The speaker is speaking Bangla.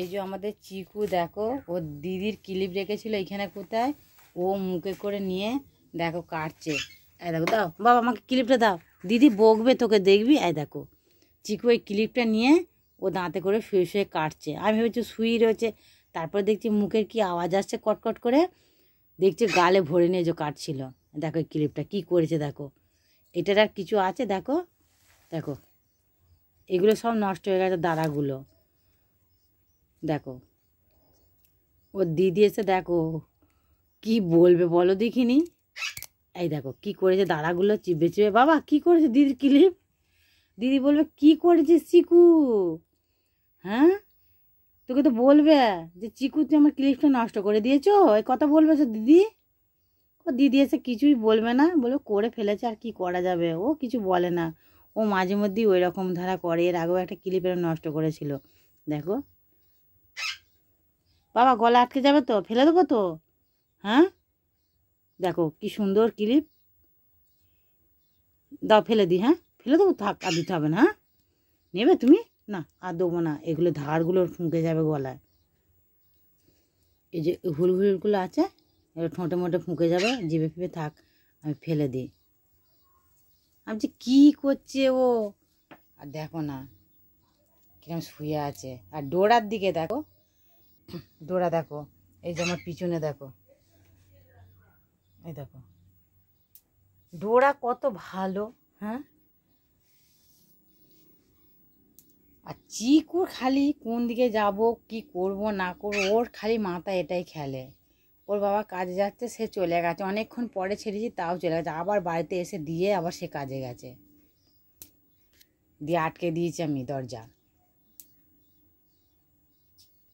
এই যে আমাদের চিকু দেখো, ওর দিদির ক্লিপ রেখেছিল এইখানে কোথায়, ও মুখে করে নিয়ে দেখো কাটছে। এই দেখো, দাও বাবা আমাকে ক্লিপটা দাও, দিদি বকবে তোকে, দেখবি। এই দেখো চিকু ওই ক্লিপটা নিয়ে ও দাঁতে করে শুয়ে শুয়ে কাটছে। আমি ভেবেছি শুই রয়েছে, তারপর দেখছি মুখের কি আওয়াজ আসছে কটকট করে, দেখছি গালে ভরে নিয়ে যে কাটছিল। দেখো এই ক্লিপটা কী করেছে দেখো, এটার আর কিছু আছে দেখো, দেখো এগুলো সব নষ্ট হয়ে গেছে দাঁড়াগুলো। দেখো ওর দিদি এসে দেখো কি বলবে বলো দেখিনি। এই দেখো কি করেছে দাঁড়াগুলো চিপে চিপে। বাবা কি করেছে দিদির ক্লিপ, দিদি বলবে কি করেছিস চিকু। হ্যাঁ তোকে তো বলবে যে চিকু তুই আমার ক্লিপটা নষ্ট করে দিয়েছো, এই কথা বলবে তো দিদি। ও দিদি এসে কিছুই বলবে না, বলবে করে ফেলেছে আর কি করা যাবে, ও কিছু বলে না। ও মাঝে মধ্যেই ওই রকম ধারা করে, এর আগেও একটা ক্লিপ নষ্ট করেছিল। দেখো বাবা গলা আটকে যাবে তো, ফেলে দেবো তো। হ্যাঁ দেখো কি সুন্দর ক্লিপ, দাও ফেলে দিই। হ্যাঁ ফেলে দেবো, থাক আর দিতে হবে না। হ্যাঁ নেবে তুমি, না আর দেবো না, এগুলো ধারগুলো ফুঁকে যাবে গলায়। এই যে হুলগুলো আছে এবার ঠোঁটে মোটে ফুঁকে যাবে, জিভে ফিভে, থাক আমি ফেলে দিই। আমি যে কী করছে ও, আর দেখো না কিরম শুয়ে আছে। আর ডোরার দিকে দেখো, ডোরা দেখো, এই যে আমার পিছনে দেখো, এই দেখো ডোরা কত ভালো। হ্যাঁ আর চিকুর খালি কোন দিকে যাব, কি করব না করবো, ওর খালি মাথা এটাই খেলে। ওর বাবা কাজে যাচ্ছে, সে চলে গেছে, অনেকক্ষণ পরে ছেড়েছি তাও চলে গেছে, আবার বাড়িতে এসে দিয়ে আবার সে কাজে গেছে, দিয়ে আটকে দিয়েছি আমি দরজা।